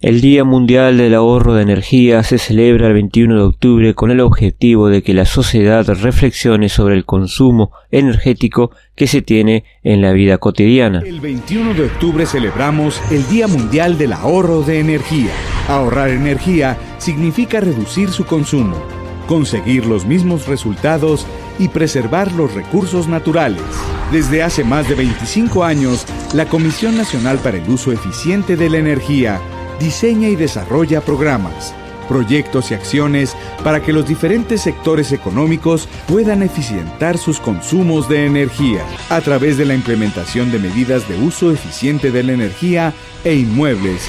El Día Mundial del Ahorro de Energía se celebra el 21 de octubre con el objetivo de que la sociedad reflexione sobre el consumo energético que se tiene en la vida cotidiana. El 21 de octubre celebramos el Día Mundial del Ahorro de Energía. Ahorrar energía significa reducir su consumo, conseguir los mismos resultados y preservar los recursos naturales. Desde hace más de 25 años, la Comisión Nacional para el Uso Eficiente de la Energía diseña y desarrolla programas, proyectos y acciones para que los diferentes sectores económicos puedan eficientar sus consumos de energía a través de la implementación de medidas de uso eficiente de la energía e inmuebles,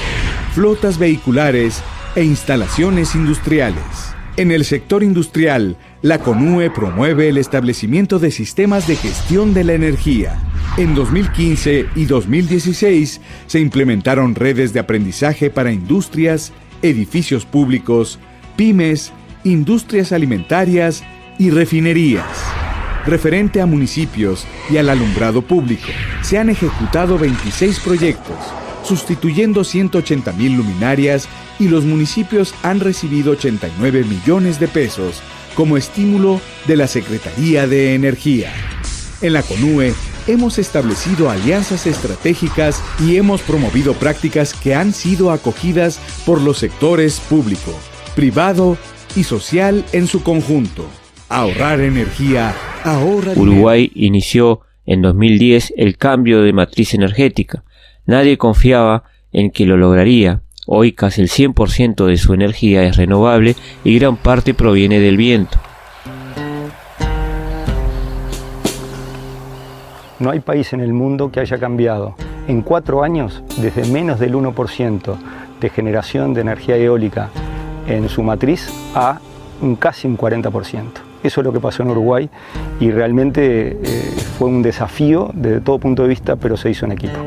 flotas vehiculares e instalaciones industriales. En el sector industrial, la CONUE promueve el establecimiento de sistemas de gestión de la energía. En 2015 y 2016 se implementaron redes de aprendizaje para industrias, edificios públicos, pymes, industrias alimentarias y refinerías. Referente a municipios y al alumbrado público, se han ejecutado 26 proyectos, sustituyendo 180.000 luminarias, y los municipios han recibido 89 millones de pesos como estímulo de la Secretaría de Energía. En la CONUE hemos establecido alianzas estratégicas y hemos promovido prácticas que han sido acogidas por los sectores público, privado y social en su conjunto. Ahorrar energía, ahorra dinero. Uruguay inició en 2010 el cambio de matriz energética. Nadie confiaba en que lo lograría. Hoy casi el 100% de su energía es renovable y gran parte proviene del viento. No hay país en el mundo que haya cambiado en 4 años desde menos del 1% de generación de energía eólica en su matriz a casi un 40%. Eso es lo que pasó en Uruguay y realmente fue un desafío desde todo punto de vista, pero se hizo en equipo.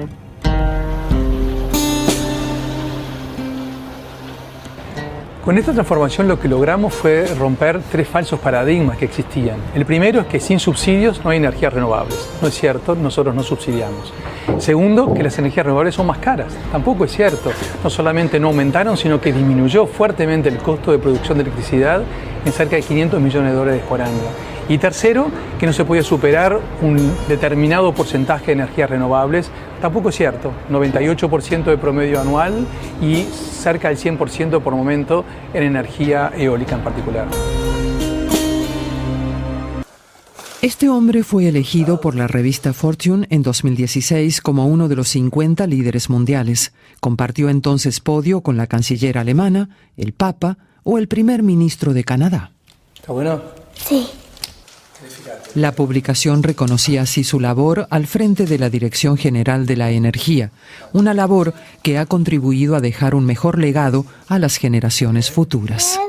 Con esta transformación lo que logramos fue romper 3 falsos paradigmas que existían. El primero es que sin subsidios no hay energías renovables. No es cierto, nosotros no subsidiamos. Segundo, que las energías renovables son más caras. Tampoco es cierto. No solamente no aumentaron, sino que disminuyó fuertemente el costo de producción de electricidad en cerca de $500 millones por año. Y tercero, que no se podía superar un determinado porcentaje de energías renovables. Tampoco es cierto, 98% de promedio anual y cerca del 100% por momento en energía eólica en particular. Este hombre fue elegido por la revista Fortune en 2016 como uno de los 50 líderes mundiales. Compartió entonces podio con la canciller alemana, el Papa o el primer ministro de Canadá. ¿Está bueno? Sí. La publicación reconocía así su labor al frente de la Dirección General de la Energía, una labor que ha contribuido a dejar un mejor legado a las generaciones futuras.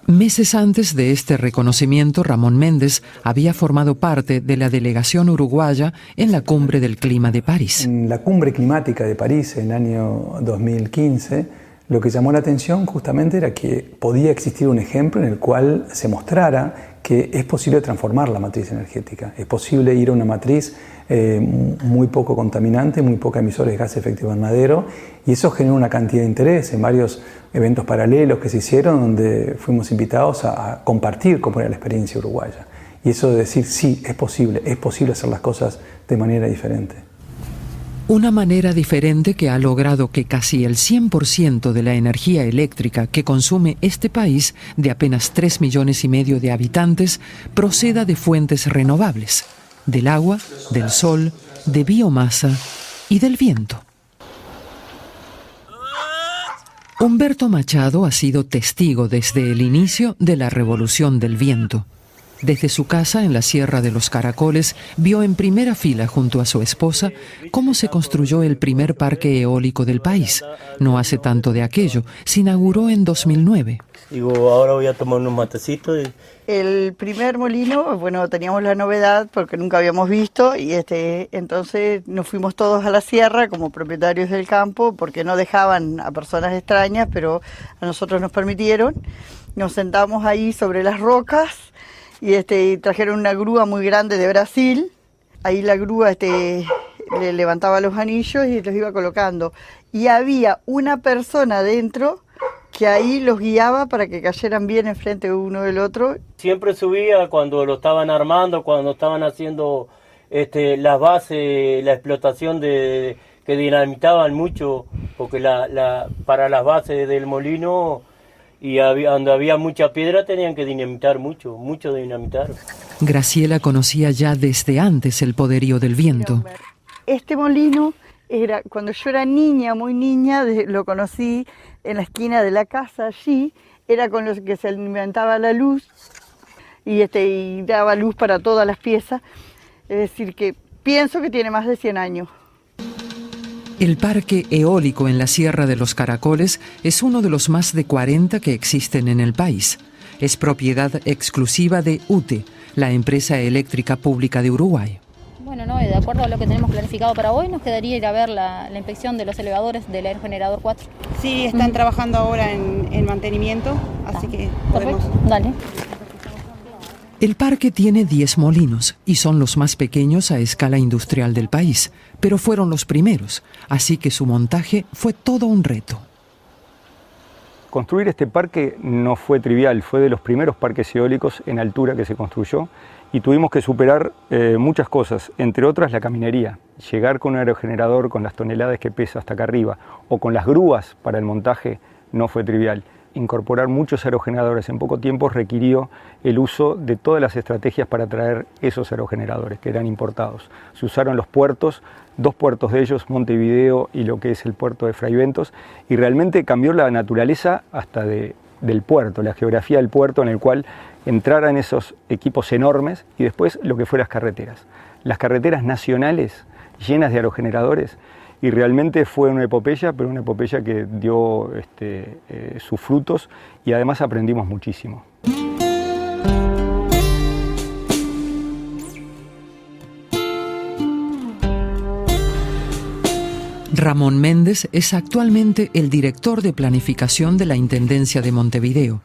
Meses antes de este reconocimiento, Ramón Méndez había formado parte de la delegación uruguaya en la Cumbre del Clima de París. En la Cumbre Climática de París en el año 2015, lo que llamó la atención justamente era que podía existir un ejemplo en el cual se mostrara que es posible transformar la matriz energética. Es posible ir a una matriz muy poco contaminante, muy poca emisora de gases de efecto invernadero, y eso generó una cantidad de interés en varios eventos paralelos que se hicieron, donde fuimos invitados a compartir cómo era la experiencia uruguaya. Y eso de decir, sí, es posible hacer las cosas de manera diferente. Una manera diferente que ha logrado que casi el 100% de la energía eléctrica que consume este país, de apenas 3,5 millones de habitantes, proceda de fuentes renovables, del agua, del sol, de biomasa y del viento. Humberto Machado ha sido testigo desde el inicio de la revolución del viento. Desde su casa en la Sierra de los Caracoles, vio en primera fila junto a su esposa cómo se construyó el primer parque eólico del país. No hace tanto de aquello, se inauguró en 2009. Digo, ahora voy a tomar unos matecitos. El primer molino, bueno, teníamos la novedad porque nunca habíamos visto y entonces nos fuimos todos a la sierra como propietarios del campo porque no dejaban a personas extrañas, pero a nosotros nos permitieron. Nos sentamos ahí sobre las rocas y trajeron una grúa muy grande de Brasil. Ahí la grúa le levantaba los anillos y los iba colocando. Y había una persona dentro que ahí los guiaba para que cayeran bien enfrente uno del otro. Siempre subía cuando lo estaban armando, cuando estaban haciendo las bases, la explotación que dinamitaban mucho, porque para las bases del molino y donde había mucha piedra tenían que dinamitar mucho dinamitar. Graciela conocía ya desde antes el poderío del viento. Este molino era, cuando yo era niña, muy niña, lo conocí en la esquina de la casa allí, era con los que se alimentaba la luz y daba luz para todas las piezas. Es decir, que pienso que tiene más de 100 años. El parque eólico en la Sierra de los Caracoles es uno de los más de 40 que existen en el país. Es propiedad exclusiva de UTE, la empresa eléctrica pública de Uruguay. Bueno, no, de acuerdo a lo que tenemos planificado para hoy, nos quedaría ir a ver la inspección de los elevadores del aerogenerador 4. Sí, están trabajando ahora en mantenimiento, así que podemos. Perfecto. Dale. El parque tiene 10 molinos y son los más pequeños a escala industrial del país, pero fueron los primeros, así que su montaje fue todo un reto. Construir este parque no fue trivial, fue de los primeros parques eólicos en altura que se construyó y tuvimos que superar muchas cosas, entre otras la caminería. Llegar con un aerogenerador con las toneladas que pesa hasta acá arriba o con las grúas para el montaje no fue trivial. Incorporar muchos aerogeneradores en poco tiempo requirió el uso de todas las estrategias para traer esos aerogeneradores que eran importados. Se usaron los puertos, 2 puertos de ellos, Montevideo y lo que es el puerto de Fraiventos, y realmente cambió la naturaleza hasta del puerto, la geografía del puerto en el cual entraran esos equipos enormes y después lo que fue las carreteras. Las carreteras nacionales llenas de aerogeneradores. Y realmente fue una epopeya, pero una epopeya que dio sus frutos y además aprendimos muchísimo. Ramón Méndez es actualmente el director de planificación de la Intendencia de Montevideo.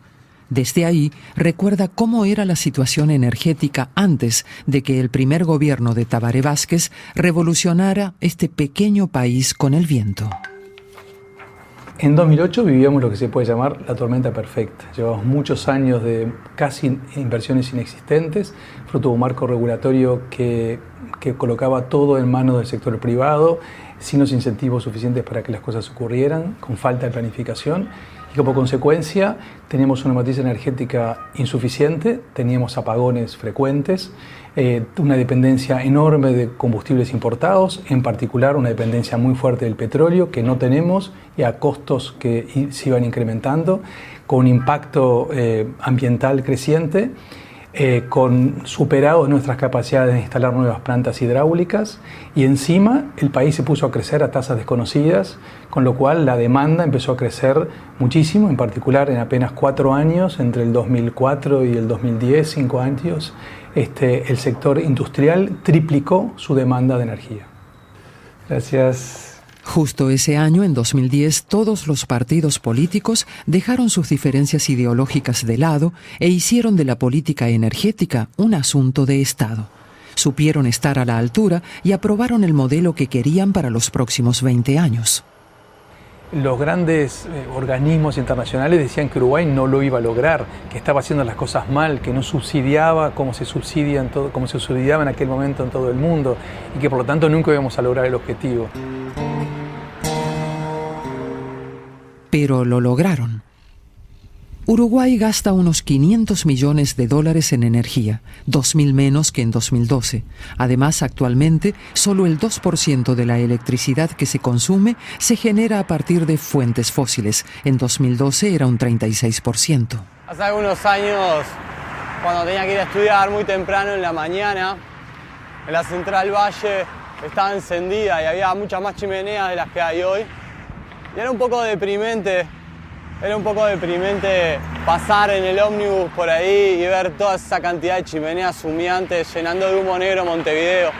Desde ahí recuerda cómo era la situación energética antes de que el primer gobierno de Tabaré Vázquez revolucionara este pequeño país con el viento. En 2008 vivíamos lo que se puede llamar la tormenta perfecta. Llevamos muchos años de casi inversiones inexistentes, fruto de un marco regulatorio que colocaba todo en manos del sector privado, sin los incentivos suficientes para que las cosas ocurrieran, con falta de planificación. Y como consecuencia teníamos una matriz energética insuficiente, teníamos apagones frecuentes, una dependencia enorme de combustibles importados, en particular una dependencia muy fuerte del petróleo que no tenemos y a costos que se iban incrementando, con un impacto ambiental creciente, con superados nuestras capacidades de instalar nuevas plantas hidráulicas y encima el país se puso a crecer a tasas desconocidas, con lo cual la demanda empezó a crecer muchísimo, en particular en apenas 4 años, entre el 2004 y el 2010, 5 años, el sector industrial triplicó su demanda de energía. Gracias. Justo ese año, en 2010, todos los partidos políticos dejaron sus diferencias ideológicas de lado e hicieron de la política energética un asunto de Estado. Supieron estar a la altura y aprobaron el modelo que querían para los próximos 20 años. Los grandes organismos internacionales decían que Uruguay no lo iba a lograr, que estaba haciendo las cosas mal, que no subsidiaba como se subsidiaba en aquel momento en todo el mundo y que por lo tanto nunca íbamos a lograr el objetivo. Pero lo lograron. Uruguay gasta unos $500 millones en energía, 2.000 menos que en 2012. Además, actualmente, solo el 2% de la electricidad que se consume se genera a partir de fuentes fósiles. En 2012 era un 36%. Hace algunos años, cuando tenía que ir a estudiar muy temprano en la mañana, en la Central Valle estaba encendida y había muchas más chimeneas de las que hay hoy. Y era un poco deprimente pasar en el ómnibus por ahí y ver toda esa cantidad de chimeneas humeantes llenando de humo negro Montevideo.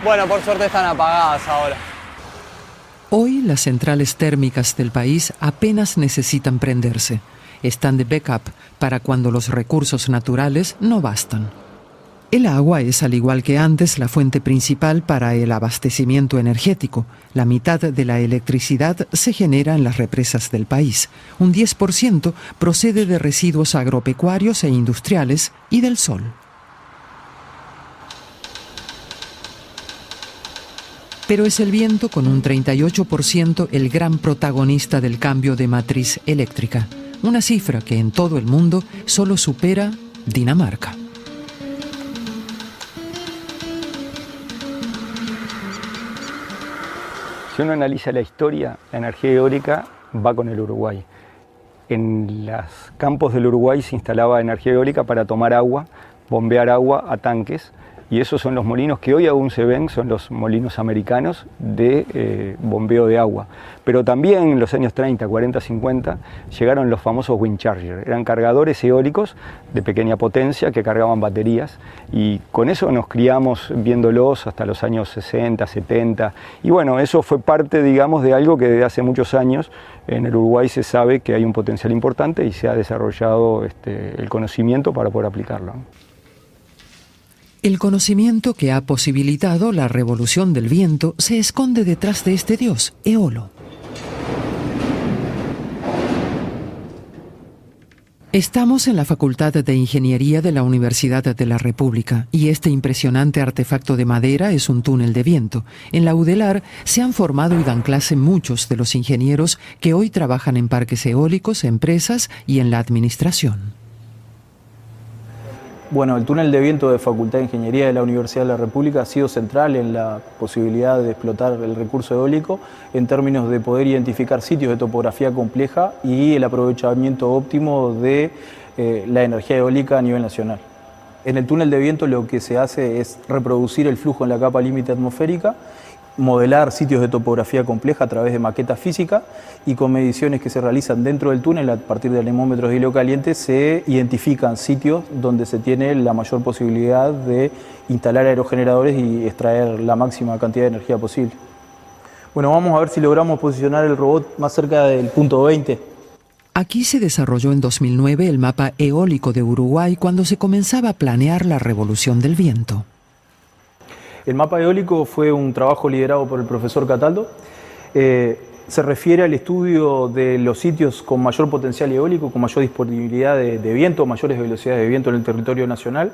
Bueno, por suerte están apagadas ahora. Hoy las centrales térmicas del país apenas necesitan prenderse. Están de backup para cuando los recursos naturales no bastan. El agua es, al igual que antes, la fuente principal para el abastecimiento energético. La mitad de la electricidad se genera en las represas del país. Un 10% procede de residuos agropecuarios e industriales y del sol. Pero es el viento, con un 38%, el gran protagonista del cambio de matriz eléctrica. Una cifra que en todo el mundo solo supera Dinamarca. Si uno analiza la historia, la energía eólica va con el Uruguay. En los campos del Uruguay se instalaba energía eólica para tomar agua, bombear agua a tanques, y esos son los molinos que hoy aún se ven, son los molinos americanos de bombeo de agua. Pero también en los años 30, 40, 50 llegaron los famosos wind chargers. Eran cargadores eólicos de pequeña potencia que cargaban baterías, y con eso nos criamos viéndolos hasta los años 60, 70. Y bueno, eso fue parte, digamos, de algo que desde hace muchos años en el Uruguay se sabe que hay un potencial importante y se ha desarrollado el conocimiento para poder aplicarlo. El conocimiento que ha posibilitado la revolución del viento se esconde detrás de este dios, Eolo. Estamos en la Facultad de Ingeniería de la Universidad de la República y este impresionante artefacto de madera es un túnel de viento. En la UDELAR se han formado y dan clase muchos de los ingenieros que hoy trabajan en parques eólicos, empresas y en la administración. Bueno, el túnel de viento de Facultad de Ingeniería de la Universidad de la República ha sido central en la posibilidad de explotar el recurso eólico en términos de poder identificar sitios de topografía compleja y el aprovechamiento óptimo de la energía eólica a nivel nacional. En el túnel de viento lo que se hace es reproducir el flujo en la capa límite atmosférica, modelar sitios de topografía compleja a través de maquetas físicas, y con mediciones que se realizan dentro del túnel a partir de anemómetros de hilo caliente se identifican sitios donde se tiene la mayor posibilidad de instalar aerogeneradores y extraer la máxima cantidad de energía posible. Bueno, vamos a ver si logramos posicionar el robot más cerca del punto 20. Aquí se desarrolló en 2009 el mapa eólico de Uruguay cuando se comenzaba a planear la revolución del viento. El mapa eólico fue un trabajo liderado por el profesor Cataldo. Se refiere al estudio de los sitios con mayor potencial eólico, con mayor disponibilidad de viento, mayores velocidades de viento en el territorio nacional.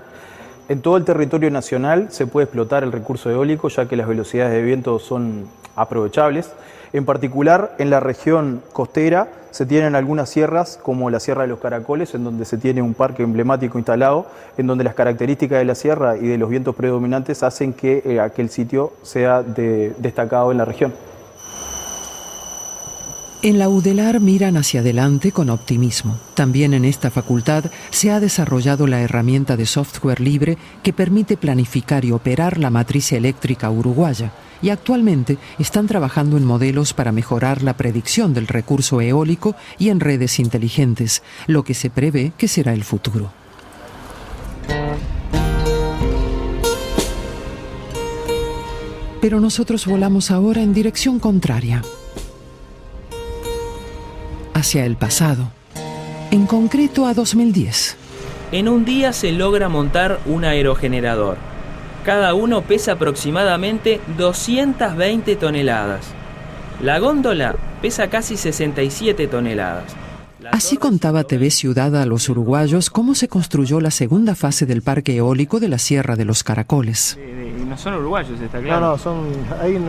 En todo el territorio nacional se puede explotar el recurso eólico, ya que las velocidades de viento son aprovechables. En particular, en la región costera se tienen algunas sierras, como la Sierra de los Caracoles, en donde se tiene un parque emblemático instalado, en donde las características de la sierra y de los vientos predominantes hacen que aquel sitio sea destacado en la región. En la UDELAR miran hacia adelante con optimismo. También en esta facultad se ha desarrollado la herramienta de software libre que permite planificar y operar la matriz eléctrica uruguaya. Y actualmente están trabajando en modelos para mejorar la predicción del recurso eólico y en redes inteligentes, lo que se prevé que será el futuro. Pero nosotros volamos ahora en dirección contraria, hacia el pasado, en concreto a 2010. En un día se logra montar un aerogenerador. Cada uno pesa aproximadamente 220 toneladas. La góndola pesa casi 67 toneladas. Así contaba TV Ciudad a los uruguayos cómo se construyó la segunda fase del parque eólico de la Sierra de los Caracoles. Y no son uruguayos, está claro. No, hay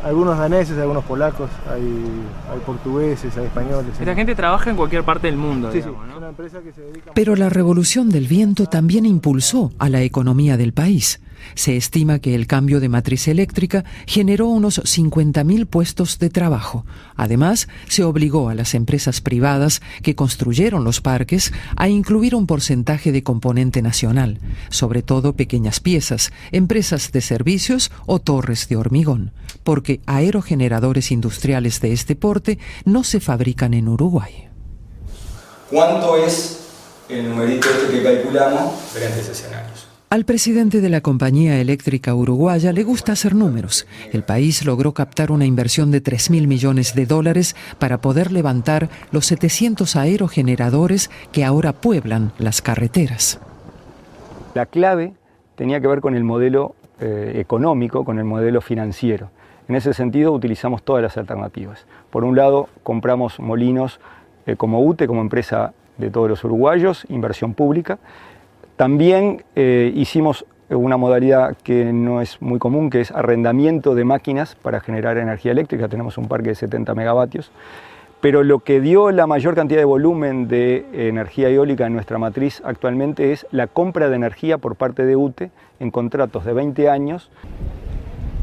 algunos daneses, algunos polacos, hay portugueses, hay españoles. Esta gente trabaja en cualquier parte del mundo, sí, digamos, sí. ¿no? Es una empresa que se dedica... Pero la revolución del viento también impulsó a la economía del país. Se estima que el cambio de matriz eléctrica generó unos 50.000 puestos de trabajo. Además, se obligó a las empresas privadas que construyeron los parques a incluir un porcentaje de componente nacional, sobre todo pequeñas piezas, empresas de servicios o torres de hormigón, porque aerogeneradores industriales de este porte no se fabrican en Uruguay. ¿Cuánto es el numerito que calculamos frente a ese escenario? Al presidente de la compañía eléctrica uruguaya le gusta hacer números. El país logró captar una inversión de $3.000 millones para poder levantar los 700 aerogeneradores que ahora pueblan las carreteras. La clave tenía que ver con el modelo económico, con el modelo financiero. En ese sentido utilizamos todas las alternativas. Por un lado, compramos molinos como UTE, como empresa de todos los uruguayos, inversión pública. También hicimos una modalidad que no es muy común, que es arrendamiento de máquinas para generar energía eléctrica. Tenemos un parque de 70 megavatios. Pero lo que dio la mayor cantidad de volumen de energía eólica en nuestra matriz actualmente es la compra de energía por parte de UTE en contratos de 20 años.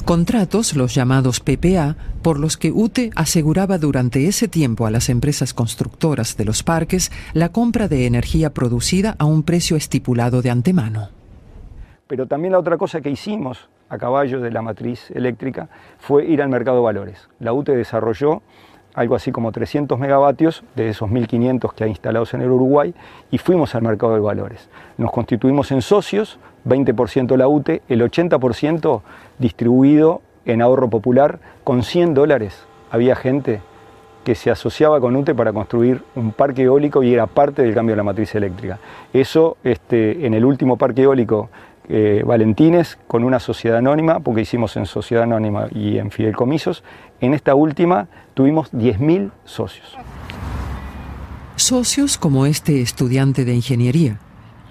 Contratos, los llamados PPA, por los que UTE aseguraba durante ese tiempo a las empresas constructoras de los parques la compra de energía producida a un precio estipulado de antemano. Pero también la otra cosa que hicimos a caballo de la matriz eléctrica fue ir al mercado de valores. La UTE desarrolló algo así como 300 megavatios de esos 1.500 que hay instalados en el Uruguay y fuimos al mercado de valores. Nos constituimos en socios, 20% la UTE, el 80% distribuido en ahorro popular con $100. Había gente que se asociaba con UTE para construir un parque eólico y era parte del cambio de la matriz eléctrica. Eso en el último parque eólico Valentines, con una sociedad anónima, porque hicimos en sociedad anónima y en fideicomisos, en esta última tuvimos 10.000 socios. Socios como este estudiante de ingeniería,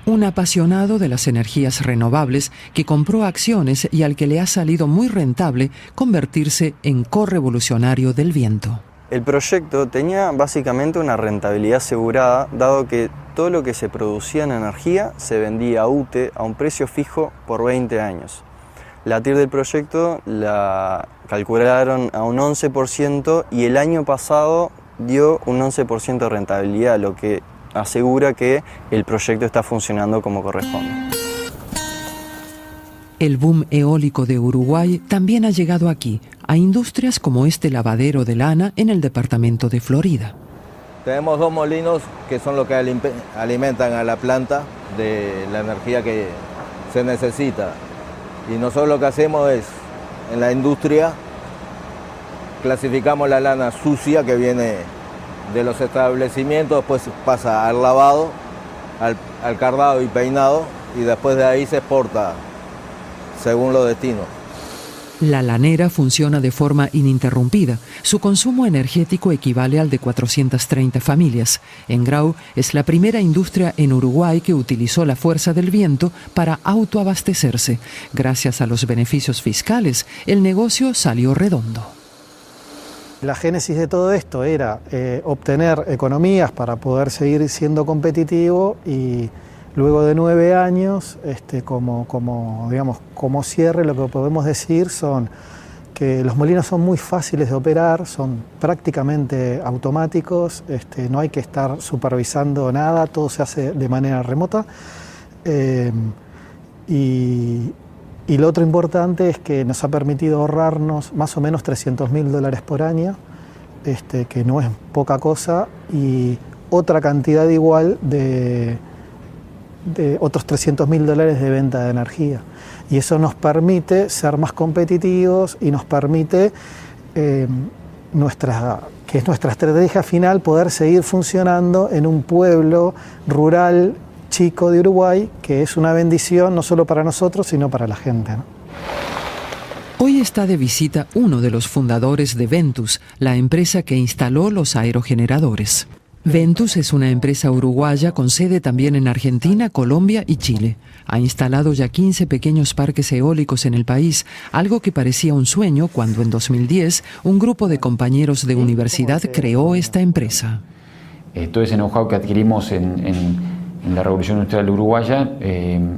un apasionado de las energías renovables que compró acciones y al que le ha salido muy rentable convertirse en correvolucionario del viento. El proyecto tenía básicamente una rentabilidad asegurada, dado que todo lo que se producía en energía se vendía a UTE a un precio fijo por 20 años. La TIR del proyecto la calcularon a un 11% y el año pasado dio un 11% de rentabilidad, lo que asegura que el proyecto está funcionando como corresponde. El boom eólico de Uruguay también ha llegado aquí, a industrias como este lavadero de lana en el departamento de Florida. Tenemos 2 molinos que son los que alimentan a la planta de la energía que se necesita. Y nosotros lo que hacemos es, en la industria, clasificamos la lana sucia que viene de los establecimientos, después pasa al lavado, al cardado y peinado, y después de ahí se exporta según los destinos. La lanera funciona de forma ininterrumpida. Su consumo energético equivale al de 430 familias. En Grau es la primera industria en Uruguay que utilizó la fuerza del viento para autoabastecerse. Gracias a los beneficios fiscales, el negocio salió redondo. La génesis de todo esto era obtener economías para poder seguir siendo competitivo y luego de 9 años, como cierre, lo que podemos decir son que los molinos son muy fáciles de operar, son prácticamente automáticos, no hay que estar supervisando nada, todo se hace de manera remota. Y lo otro importante es que nos ha permitido ahorrarnos más o menos $300.000 por año, que no es poca cosa, y otra cantidad igual de otros $300.000 de venta de energía. Y eso nos permite ser más competitivos y nos permite, que es nuestra estrategia final, poder seguir funcionando en un pueblo rural chico de Uruguay, que es una bendición no solo para nosotros, sino para la gente, ¿no? Hoy está de visita uno de los fundadores de Ventus, la empresa que instaló los aerogeneradores. Ventus es una empresa uruguaya con sede también en Argentina, Colombia y Chile. Ha instalado ya 15 pequeños parques eólicos en el país, algo que parecía un sueño cuando en 2010 un grupo de compañeros de universidad creó esta empresa. Todo ese know-how que adquirimos en la Revolución Industrial Uruguaya,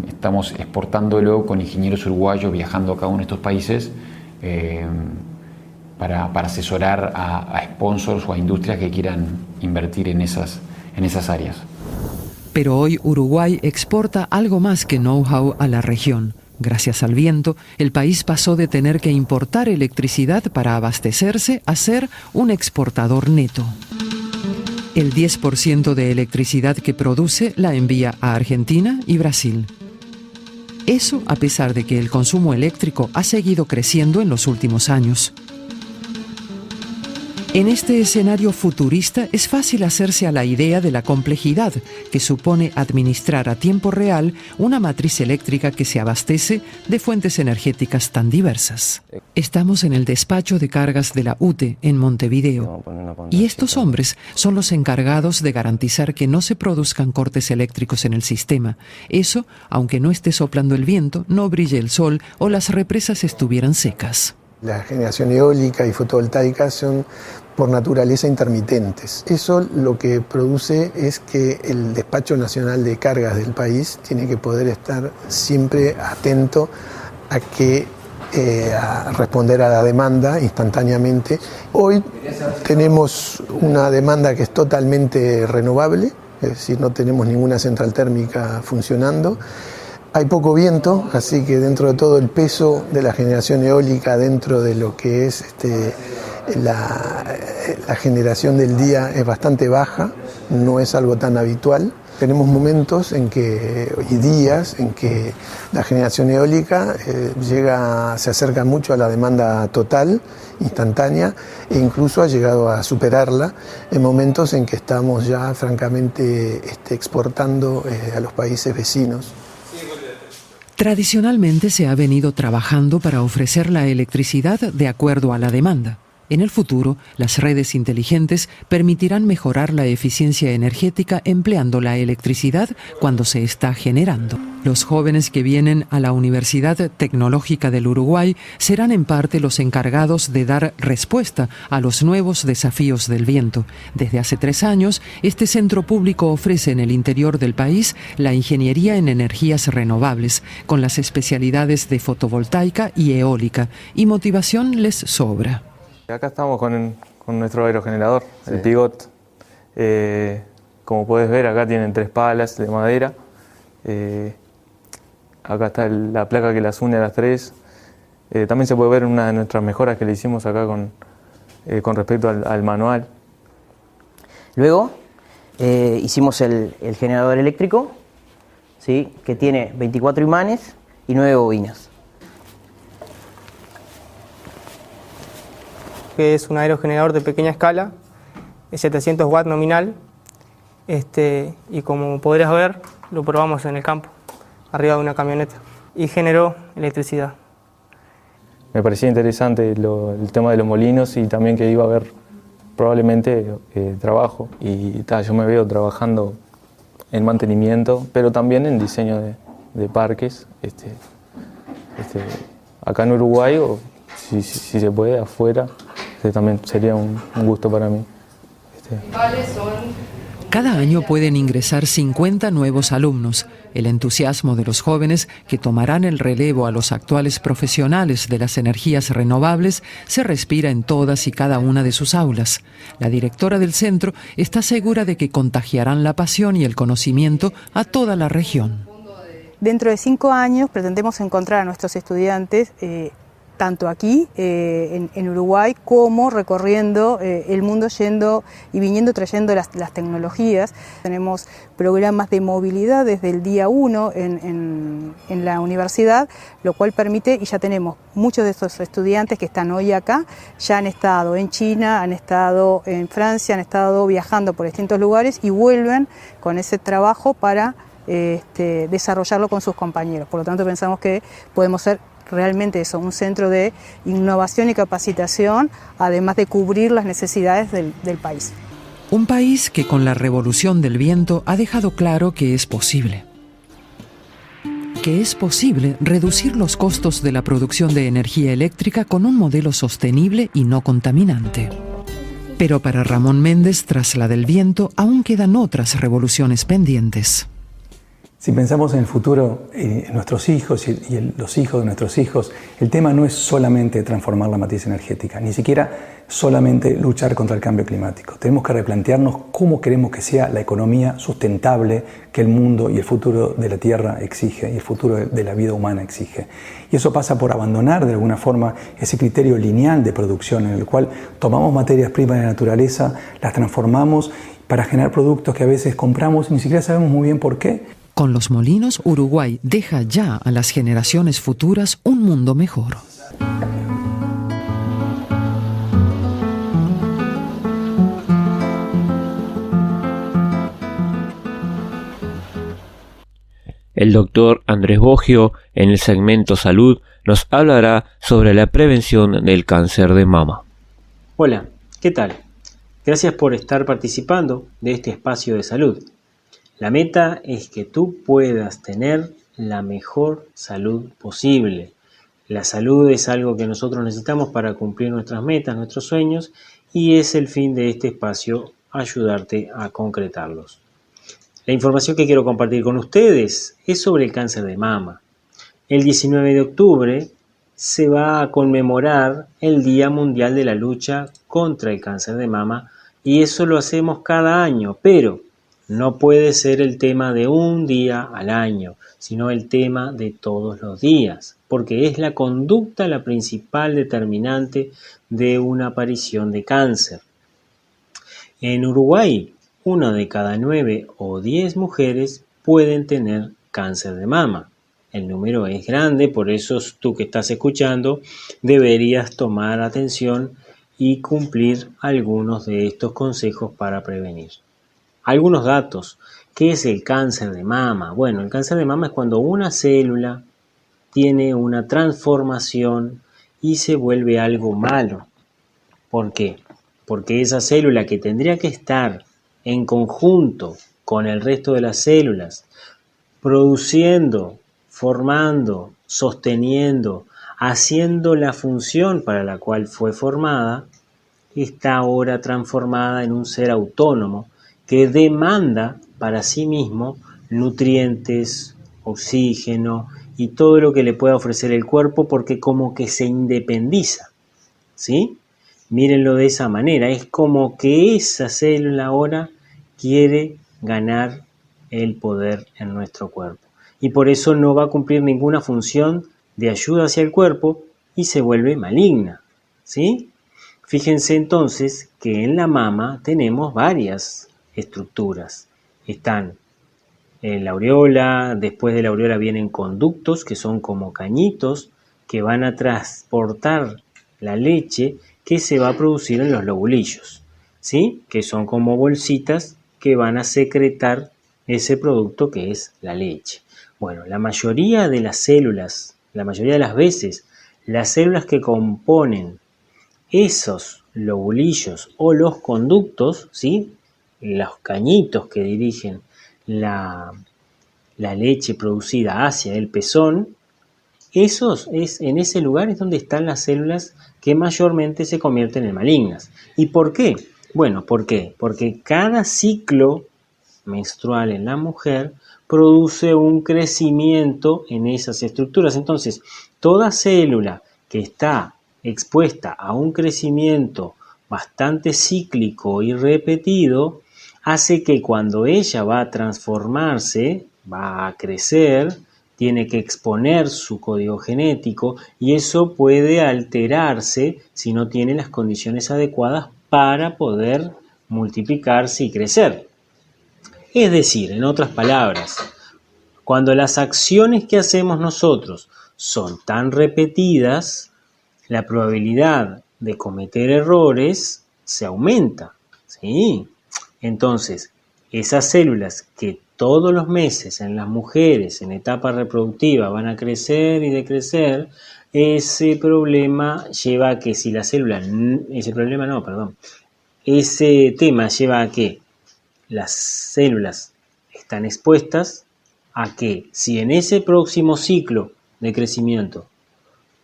estamos exportándolo con ingenieros uruguayos viajando a cada uno de estos países para asesorar a sponsors o a industrias que quieran invertir en esas áreas. Pero hoy Uruguay exporta algo más que know-how a la región. Gracias al viento, el país pasó de tener que importar electricidad para abastecerse a ser un exportador neto. El 10% de electricidad que produce la envía a Argentina y Brasil. Eso a pesar de que el consumo eléctrico ha seguido creciendo en los últimos años. En este escenario futurista es fácil hacerse a la idea de la complejidad que supone administrar a tiempo real una matriz eléctrica que se abastece de fuentes energéticas tan diversas. Estamos en el despacho de cargas de la UTE en Montevideo y estos hombres son los encargados de garantizar que no se produzcan cortes eléctricos en el sistema. Eso, aunque no esté soplando el viento, no brille el sol o las represas estuvieran secas. La generación eólica y fotovoltaica son por naturaleza intermitentes. Eso lo que produce es que el despacho nacional de cargas del país tiene que poder estar siempre atento a responder a la demanda instantáneamente. Hoy tenemos una demanda que es totalmente renovable, es decir, no tenemos ninguna central térmica funcionando. Hay poco viento, así que dentro de todo el peso de la generación eólica dentro de lo que es la generación del día es bastante baja, no es algo tan habitual. Tenemos momentos y días en que la generación eólica se acerca mucho a la demanda total, instantánea, e incluso ha llegado a superarla en momentos en que estamos ya francamente exportando a los países vecinos. Tradicionalmente se ha venido trabajando para ofrecer la electricidad de acuerdo a la demanda. En el futuro, las redes inteligentes permitirán mejorar la eficiencia energética empleando la electricidad cuando se está generando. Los jóvenes que vienen a la Universidad Tecnológica del Uruguay serán en parte los encargados de dar respuesta a los nuevos desafíos del viento. Desde hace 3 años, este centro público ofrece en el interior del país la ingeniería en energías renovables, con las especialidades de fotovoltaica y eólica, y motivación les sobra. Acá estamos con nuestro aerogenerador, el Pigot. Como puedes ver, acá tienen 3 palas de madera. Acá está la placa que las une a las 3. También se puede ver una de nuestras mejoras que le hicimos acá con respecto al manual. Luego hicimos el generador eléctrico, ¿sí? Que tiene 24 imanes y 9 bobinas. Que es un aerogenerador de pequeña escala, es 700 watts nominal, y como podrás ver, lo probamos en el campo, arriba de una camioneta, y generó electricidad. Me parecía interesante el tema de los molinos y también que iba a haber probablemente trabajo, y yo me veo trabajando en mantenimiento, pero también en diseño de parques, acá en Uruguay o si se puede afuera. También sería un gusto para mí. Cada año pueden ingresar 50 nuevos alumnos. El entusiasmo de los jóvenes que tomarán el relevo a los actuales profesionales de las energías renovables se respira en todas y cada una de sus aulas. La directora del centro está segura de que contagiarán la pasión y el conocimiento a toda la región. Dentro de 5 años pretendemos encontrar a nuestros estudiantes tanto aquí en Uruguay como recorriendo el mundo, yendo y viniendo trayendo las tecnologías. Tenemos programas de movilidad desde el día 1 en la universidad, lo cual permite, y ya tenemos muchos de estos estudiantes que están hoy acá, ya han estado en China, han estado en Francia, han estado viajando por distintos lugares y vuelven con ese trabajo para desarrollarlo con sus compañeros. Por lo tanto, pensamos que podemos ser realmente eso, un centro de innovación y capacitación, además de cubrir las necesidades del país. Un país que con la revolución del viento ha dejado claro que es posible. Que es posible reducir los costos de la producción de energía eléctrica con un modelo sostenible y no contaminante. Pero para Ramón Méndez, tras la del viento, aún quedan otras revoluciones pendientes. Si pensamos en el futuro, nuestros hijos y los hijos de nuestros hijos, el tema no es solamente transformar la matriz energética, ni siquiera solamente luchar contra el cambio climático. Tenemos que replantearnos cómo queremos que sea la economía sustentable que el mundo y el futuro de la Tierra exige y el futuro de la vida humana exige. Y eso pasa por abandonar de alguna forma ese criterio lineal de producción en el cual tomamos materias primas de la naturaleza, las transformamos para generar productos que a veces compramos y ni siquiera sabemos muy bien por qué. Con los molinos, Uruguay deja ya a las generaciones futuras un mundo mejor. El doctor Andrés Boggio, en el segmento Salud, nos hablará sobre la prevención del cáncer de mama. Hola, ¿qué tal? Gracias por estar participando de este espacio de salud. La meta es que tú puedas tener la mejor salud posible. La salud es algo que nosotros necesitamos para cumplir nuestras metas, nuestros sueños, y es el fin de este espacio ayudarte a concretarlos. La información que quiero compartir con ustedes es sobre el cáncer de mama. El 19 de octubre se va a conmemorar el Día Mundial de la Lucha contra el Cáncer de Mama, y eso lo hacemos cada año, pero no puede ser el tema de un día al año, sino el tema de todos los días, porque es la conducta la principal determinante de una aparición de cáncer. En Uruguay, 1 de cada 9 o 10 mujeres pueden tener cáncer de mama. El número es grande, por eso tú que estás escuchando deberías tomar atención y cumplir algunos de estos consejos para prevenir. Algunos datos. ¿Qué es el cáncer de mama? Bueno, el cáncer de mama es cuando una célula tiene una transformación y se vuelve algo malo. ¿Por qué? Porque esa célula que tendría que estar en conjunto con el resto de las células, produciendo, formando, sosteniendo, haciendo la función para la cual fue formada, está ahora transformada en un ser autónomo que demanda para sí mismo nutrientes, oxígeno y todo lo que le pueda ofrecer el cuerpo, porque como que se independiza, ¿sí? Mírenlo de esa manera, es como que esa célula ahora quiere ganar el poder en nuestro cuerpo. Y por eso no va a cumplir ninguna función de ayuda hacia el cuerpo y se vuelve maligna, ¿sí? Fíjense entonces que en la mama tenemos varias estructuras. Están en la aureola, después de la aureola vienen conductos que son como cañitos que van a transportar la leche que se va a producir en los lobulillos, ¿sí? Que son como bolsitas que van a secretar ese producto que es la leche. Bueno, la mayoría de las células, la mayoría de las veces, las células que componen esos lobulillos o los conductos, ¿sí? Los cañitos que dirigen la leche producida hacia el pezón, en ese lugar es donde están las células que mayormente se convierten en malignas. ¿Y por qué? Bueno, ¿por qué? Porque cada ciclo menstrual en la mujer produce un crecimiento en esas estructuras. Entonces, toda célula que está expuesta a un crecimiento bastante cíclico y repetido, hace que cuando ella va a transformarse, va a crecer, tiene que exponer su código genético y eso puede alterarse si no tiene las condiciones adecuadas para poder multiplicarse y crecer. Es decir, en otras palabras, cuando las acciones que hacemos nosotros son tan repetidas, la probabilidad de cometer errores se aumenta, ¿sí? Entonces, esas células que todos los meses en las mujeres en etapa reproductiva van a crecer y decrecer, ese problema lleva a que si la célula, ese tema lleva a que las células están expuestas a que si en ese próximo ciclo de crecimiento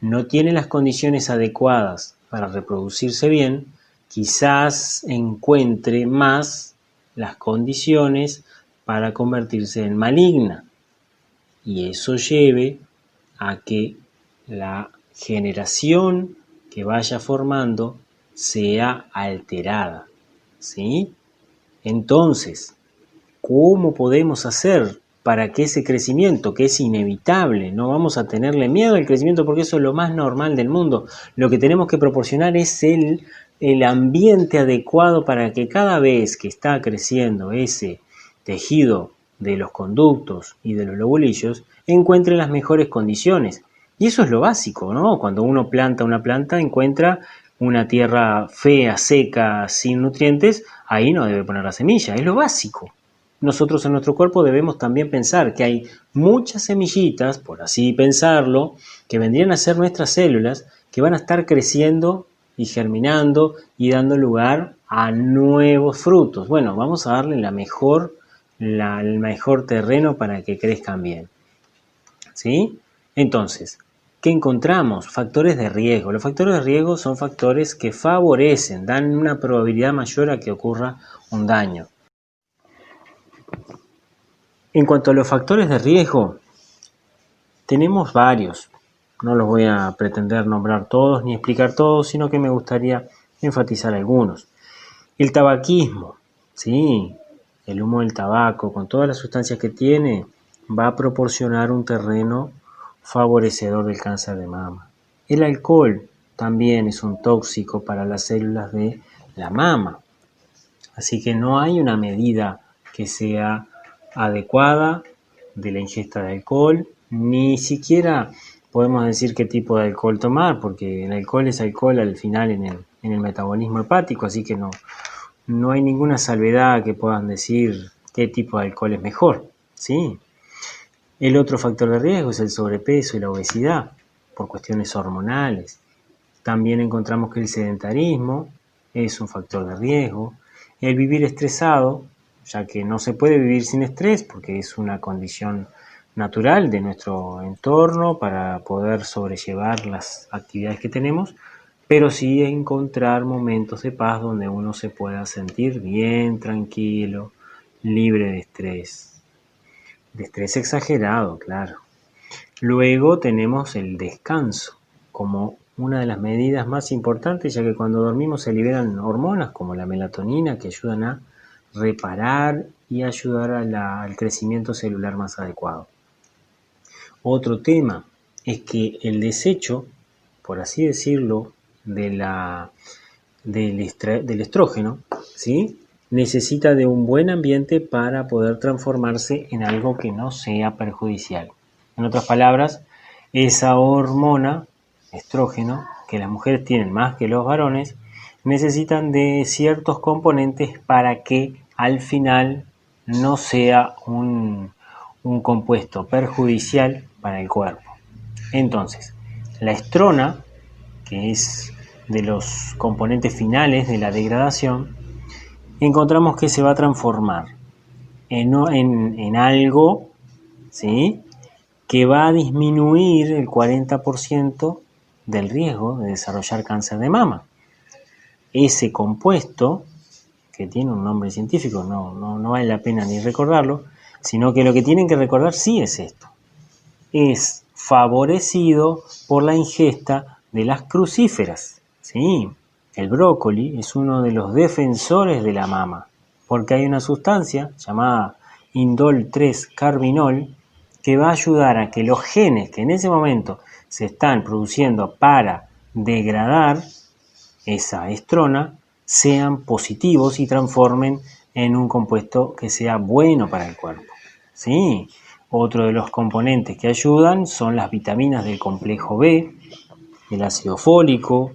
no tiene las condiciones adecuadas para reproducirse bien, quizás encuentre más las condiciones para convertirse en maligna y eso lleve a que la generación que vaya formando sea alterada, ¿sí? Entonces, ¿cómo podemos hacer para que ese crecimiento, que es inevitable, no vamos a tenerle miedo al crecimiento porque eso es lo más normal del mundo? Lo que tenemos que proporcionar es el ambiente adecuado para que cada vez que está creciendo ese tejido de los conductos y de los lobulillos, encuentre las mejores condiciones. Y eso es lo básico, ¿no? Cuando uno planta una planta, encuentra una tierra fea, seca, sin nutrientes, ahí no debe poner la semilla, es lo básico. nosotros en nuestro cuerpo debemos también pensar que hay muchas semillitas, por así pensarlo, que vendrían a ser nuestras células, que van a estar creciendo y germinando y dando lugar a nuevos frutos. Bueno, vamos a darle el mejor terreno para que crezcan bien. ¿Sí? Entonces, ¿qué encontramos? Factores de riesgo. Los factores de riesgo son factores que favorecen, dan una probabilidad mayor a que ocurra un daño. En cuanto a los factores de riesgo, tenemos varios. No los voy a pretender nombrar todos ni explicar todos, sino que me gustaría enfatizar algunos. El tabaquismo, sí, el humo del tabaco, con todas las sustancias que tiene, va a proporcionar un terreno favorecedor del cáncer de mama. El alcohol también es un tóxico para las células de la mama. Así que no hay una medida que sea adecuada de la ingesta de alcohol, ni siquiera podemos decir qué tipo de alcohol tomar, porque el alcohol es alcohol al final en el metabolismo hepático, así que no hay ninguna salvedad que puedan decir qué tipo de alcohol es mejor, ¿sí? El otro factor de riesgo es el sobrepeso y la obesidad, por cuestiones hormonales. También encontramos que el sedentarismo es un factor de riesgo. El vivir estresado, ya que no se puede vivir sin estrés, porque es una condición natural de nuestro entorno para poder sobrellevar las actividades que tenemos, pero sí encontrar momentos de paz donde uno se pueda sentir bien, tranquilo, libre de estrés. De estrés exagerado, claro. Luego tenemos el descanso como una de las medidas más importantes, ya que cuando dormimos se liberan hormonas como la melatonina que ayudan a reparar y ayudar al crecimiento celular más adecuado. Otro tema es que el desecho, por así decirlo, del estrógeno, ¿sí?, necesita de un buen ambiente para poder transformarse en algo que no sea perjudicial. En otras palabras, esa hormona, estrógeno, que las mujeres tienen más que los varones, necesitan de ciertos componentes para que al final no sea un compuesto perjudicial para el cuerpo. Entonces, la estrona, que es de los componentes finales de la degradación, encontramos que se va a transformar en algo, ¿sí?, que va a disminuir el 40% del riesgo de desarrollar cáncer de mama. Ese compuesto, que tiene un nombre científico, no vale la pena ni recordarlo, sino que lo que tienen que recordar sí es esto. Es favorecido por la ingesta de las crucíferas, ¿sí? El brócoli es uno de los defensores de la mama, porque hay una sustancia llamada indol 3-carbinol que va a ayudar a que los genes que en ese momento se están produciendo para degradar esa estrona sean positivos y transformen en un compuesto que sea bueno para el cuerpo. Sí, otro de los componentes que ayudan son las vitaminas del complejo B, el ácido fólico,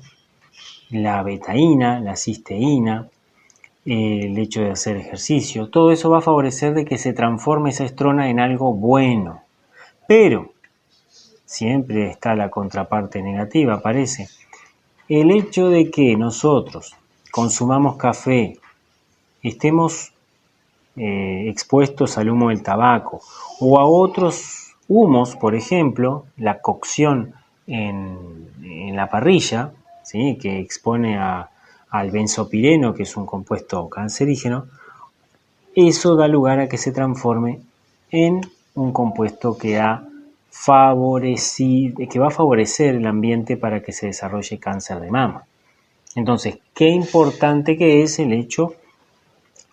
la betaína, la cisteína, el hecho de hacer ejercicio. Todo eso va a favorecer de que se transforme esa estrona en algo bueno. Pero siempre está la contraparte negativa, parece. El hecho de que nosotros consumamos café, estemos expuestos al humo del tabaco o a otros humos, por ejemplo, la cocción en la parrilla, ¿sí?, que expone al benzopireno, que es un compuesto cancerígeno, eso da lugar a que se transforme en un compuesto que va a favorecer el ambiente para que se desarrolle cáncer de mama. Entonces, qué importante que es el hecho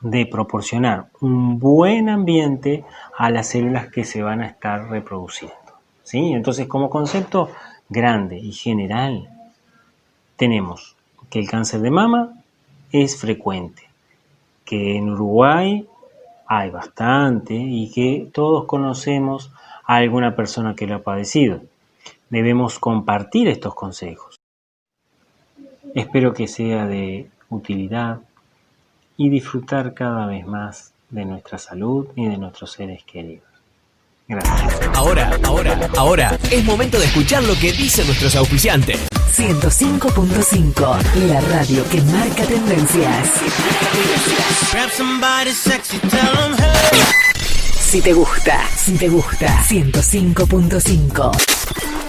de proporcionar un buen ambiente a las células que se van a estar reproduciendo, ¿sí? Entonces, como concepto grande y general, tenemos que el cáncer de mama es frecuente, que en Uruguay hay bastante y que todos conocemos a alguna persona que lo ha padecido. Debemos compartir estos consejos. Espero que sea de utilidad y disfrutar cada vez más de nuestra salud y de nuestros seres queridos. Gracias. Ahora es momento de escuchar lo que dicen nuestros auspiciantes. 105.5, la radio que marca tendencias. Si te gusta, 105.5.